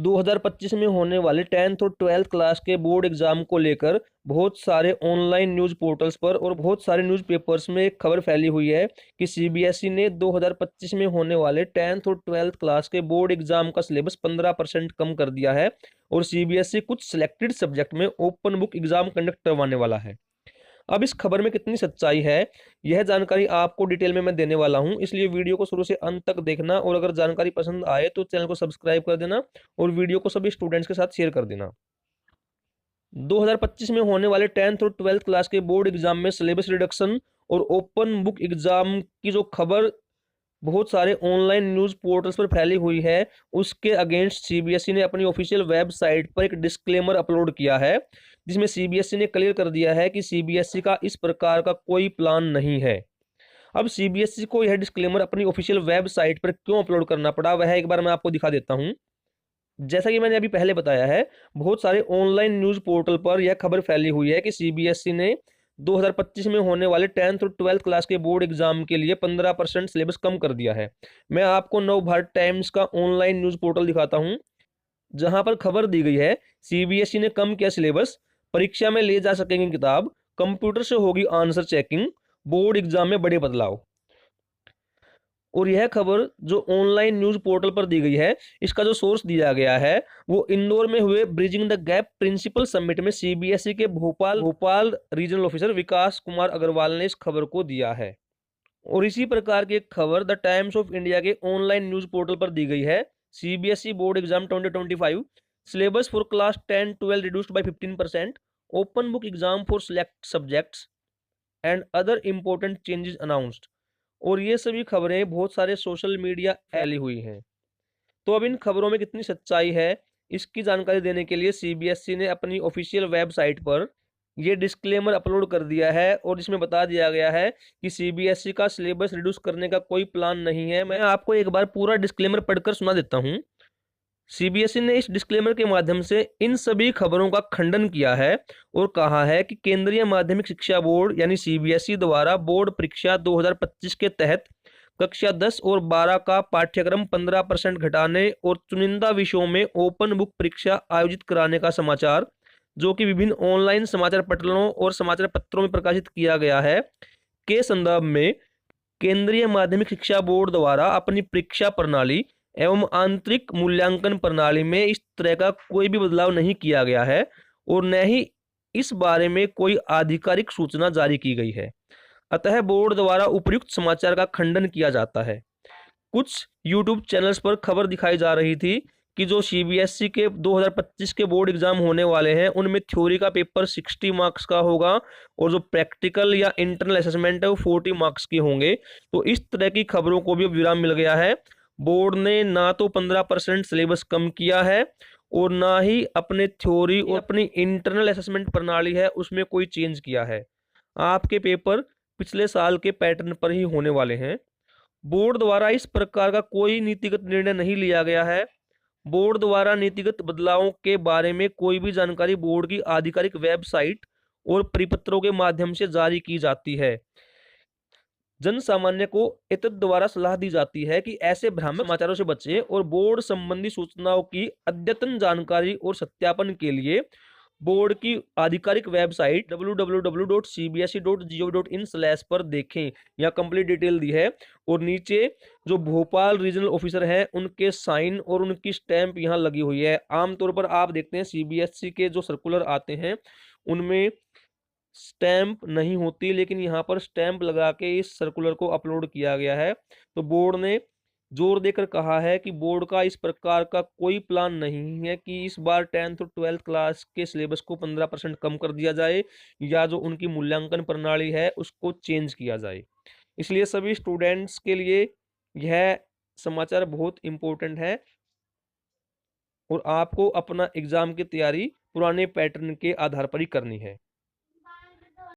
2025 में होने वाले 10th और 12th क्लास के बोर्ड एग्जाम को लेकर बहुत सारे ऑनलाइन न्यूज़ पोर्टल्स पर और बहुत सारे न्यूज़पेपर्स में एक खबर फैली हुई है कि सीबीएसई ने 2025 में होने वाले 10th और 12th क्लास के बोर्ड एग्जाम का सिलेबस 15% कम कर दिया है और सीबीएसई कुछ सिलेक्टेड सब्जेक्ट में ओपन बुक एग्जाम कंडक्ट करवाने वाला है। अब इस खबर में कितनी सच्चाई है, यह जानकारी आपको डिटेल में मैं देने वाला हूं, इसलिए वीडियो को शुरू से अंत तक देखना और अगर जानकारी पसंद आए तो चैनल को सब्सक्राइब कर देना और वीडियो को सभी स्टूडेंट्स के साथ शेयर कर देना। 2025 में होने वाले 10th और 12th क्लास के बोर्ड एग्जाम में सिलेबस रिडक्शन और ओपन बुक एग्जाम की जो खबर बहुत सारे ऑनलाइन न्यूज़ पोर्टल्स पर फैली हुई है, उसके अगेंस्ट सीबीएसई ने अपनी ऑफिशियल वेबसाइट पर एक डिस्क्लेमर अपलोड किया है, जिसमें सीबीएसई ने क्लियर कर दिया है कि सीबीएसई का इस प्रकार का कोई प्लान नहीं है। अब सीबीएसई को यह डिस्क्लेमर अपनी ऑफिशियल वेबसाइट पर क्यों अपलोड करना पड़ा, वह एक बार मैं आपको दिखा देता हूं। जैसा कि मैंने अभी पहले बताया है, बहुत सारे ऑनलाइन न्यूज़ पोर्टल पर यह खबर फैली हुई है कि सीबीएसई ने 2025 में होने वाले 10th और 12th क्लास के बोर्ड एग्जाम के लिए 15% सिलेबस कम कर दिया है। मैं आपको नवभारत टाइम्स का ऑनलाइन न्यूज़ पोर्टल दिखाता हूं, जहां पर खबर दी गई है सीबीएसई ने कम किया सिलेबस, परीक्षा में ले जा सकेंगे किताब, कंप्यूटर से होगी आंसर चेकिंग, बोर्ड एग्जाम में बड़े बदलाव। और यह खबर जो ऑनलाइन न्यूज़ पोर्टल पर दी गई है, इसका जो सोर्स दिया गया है वो इंदौर में हुए bridging the gap principal summit में सीबीएसई के भोपाल रीजनल ऑफिसर विकास कुमार अग्रवाल ने इस खबर को दिया है। और इसी प्रकार की एक खबर द टाइम्स ऑफ इंडिया के ऑनलाइन न्यूज़ पोर्टल पर दी गई है। CBSE board exam 2025 syllabus for class 10-12 reduced by 15%, open book exam for select subjects and other important changes announced. और ये सभी खबरें बहुत सारे सोशल मीडिया फैली हुई हैं। तो अब इन खबरों में कितनी सच्चाई है, इसकी जानकारी देने के लिए सीबीएसई ने अपनी ऑफिशियल वेबसाइट पर ये डिस्क्लेमर अपलोड कर दिया है और इसमें बता दिया गया है कि सीबीएसई का सिलेबस रिड्यूस करने का कोई प्लान नहीं है। मैं आपको एक बार पूरा डिस्क्लेमर पढ़कर सुना देता हूँ। सीबीएसई ने इस डिस्क्लेमर के माध्यम से इन सभी खबरों का खंडन किया है और कहा है कि केंद्रीय माध्यमिक शिक्षा बोर्ड यानी सीबीएसई द्वारा बोर्ड परीक्षा 2025 के तहत कक्षा 10 और 12 का पाठ्यक्रम 15% घटाने और चुनिंदा विषयों में ओपन बुक परीक्षा आयोजित कराने का समाचार, जो कि विभिन्न ऑनलाइन समाचार पटलों और समाचार पत्रों में प्रकाशित किया गया है, के संदर्भ में केंद्रीय माध्यमिक शिक्षा बोर्ड द्वारा अपनी परीक्षा प्रणाली एवं आंतरिक मूल्यांकन प्रणाली में इस तरह का कोई भी बदलाव नहीं किया गया है और न ही इस बारे में कोई आधिकारिक सूचना जारी की गई है। अतः बोर्ड द्वारा उपयुक्त समाचार का खंडन किया जाता है। कुछ यूट्यूब चैनल्स पर खबर दिखाई जा रही थी कि जो सीबीएसई के 2025 के बोर्ड एग्जाम होने वाले हैं, उनमें थ्योरी का पेपर 60 मार्क्स का होगा और जो प्रैक्टिकल या इंटरनल असेसमेंट है वो 40 मार्क्स के होंगे। तो इस तरह की खबरों को भी विराम मिल गया है। बोर्ड ने ना तो 15% सिलेबस कम किया है और ना ही अपने थ्योरी और अपनी इंटरनल असेसमेंट प्रणाली है उसमें कोई चेंज किया है। आपके पेपर पिछले साल के पैटर्न पर ही होने वाले हैं। बोर्ड द्वारा इस प्रकार का कोई नीतिगत निर्णय नहीं लिया गया है। बोर्ड द्वारा नीतिगत बदलावों के बारे में कोई भी जानकारी बोर्ड की आधिकारिक वेबसाइट और परिपत्रों के माध्यम से जारी की जाती है। जन सामान्य को एतद द्वारा सलाह दी जाती है कि ऐसे भ्रामक समाचारों से बचें और बोर्ड संबंधी सूचनाओं की अद्यतन जानकारी और सत्यापन के लिए बोर्ड की आधिकारिक वेबसाइट www.cbse.gov.in/ पर देखें। यहाँ कंप्लीट डिटेल दी है और नीचे जो भोपाल रीजनल ऑफिसर हैं उनके साइन और उनकी स्टैंप यहाँ लगी हुई है। आमतौर पर आप देखते हैं सीबीएसई के जो सर्कुलर आते हैं उनमें स्टैंप नहीं होती, लेकिन यहाँ पर स्टैंप लगा के इस सर्कुलर को अपलोड किया गया है। तो बोर्ड ने जोर देकर कहा है कि बोर्ड का इस प्रकार का कोई प्लान नहीं है कि इस बार 10th और 12th क्लास के सिलेबस को 15% कम कर दिया जाए या जो उनकी मूल्यांकन प्रणाली है उसको चेंज किया जाए। इसलिए सभी स्टूडेंट्स के लिए यह समाचार बहुत इम्पोर्टेंट है और आपको अपना एग्जाम की तैयारी पुराने पैटर्न के आधार पर ही करनी है।